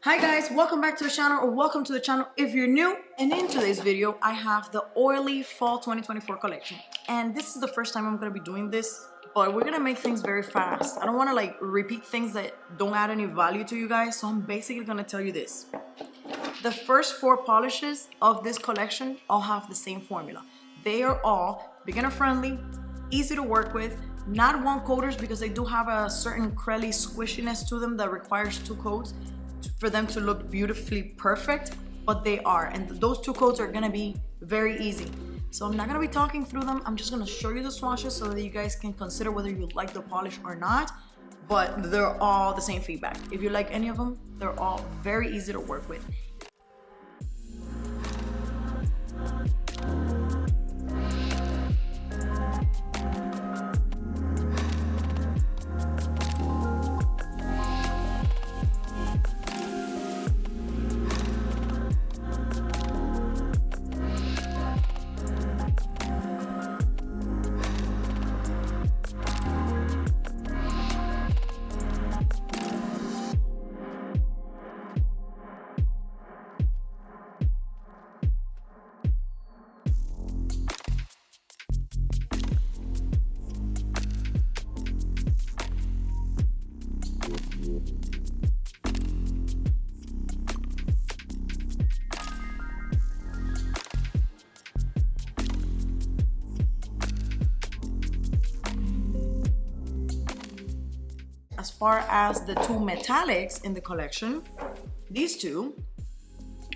Hi guys, welcome back to the channel, or welcome to the channel if you're new. And in today's video I have the ORLY Fall 2024 collection, and this is the first time I'm going to be doing this, but we're going to make things very fast. I don't want to repeat things that don't add any value to you guys, so I'm basically going to tell you this. The first 4 polishes of this collection all have the same formula. They are all beginner friendly, easy to work with, not one coaters, because they do have a certain crelly squishiness to them that requires 2 coats for them to look beautifully perfect, but they are, and those 2 coats are gonna be very easy. So I'm not gonna be talking through them. I'm just gonna show you the swatches so that you guys can consider whether you like the polish or not, but they're all the same feedback. If you like any of them, they're all very easy to work with. As far as the 2 metallics in the collection, these 2,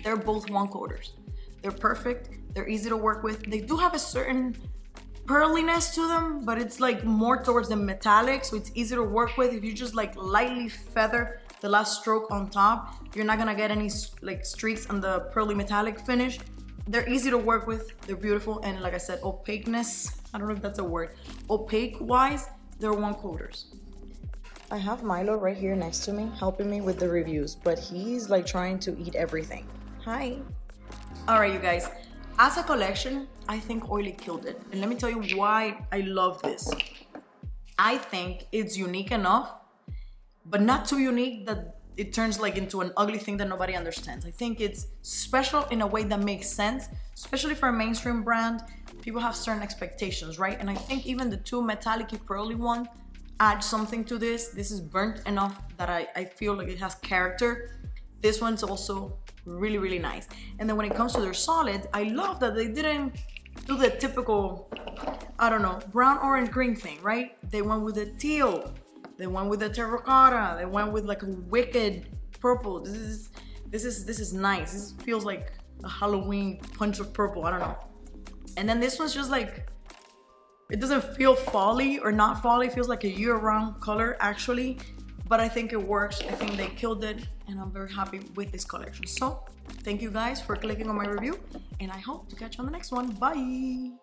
they're both 1 coaters. They're perfect, they're easy to work with. They do have a certain pearliness to them, but it's more towards the metallic, so it's easy to work with. If you just lightly feather the last stroke on top, you're not gonna get any streaks on the pearly metallic finish. They're easy to work with, they're beautiful, and like I said, opaqueness, I don't know if that's a word. Opaque wise, they're 1 coaters. I have Milo right here next to me helping me with the reviews, but he's trying to eat everything. Hi. All right, you guys, as a collection, I think ORLY killed it. And let me tell you why I love this. I think it's unique enough, but not too unique that it turns into an ugly thing that nobody understands. I think it's special in a way that makes sense, especially for a mainstream brand. People have certain expectations, right? And I think even the 2 metallic-y pearly ones add something to this. This is burnt enough that I feel like it has character. This one's also really, really nice. And then when it comes to their solids, I love that they didn't do the typical, I don't know, brown, orange, green thing, right? They went with the teal, they went with the terracotta, they went with a wicked purple. This is nice. This feels like a Halloween punch of purple, I don't know. And then this one's just it doesn't feel fall-y or not fall-y. It feels like a year-round color actually, but I think it works. I think they killed it, and I'm very happy with this collection. So thank you guys for clicking on my review, and I hope to catch you on the next one. Bye.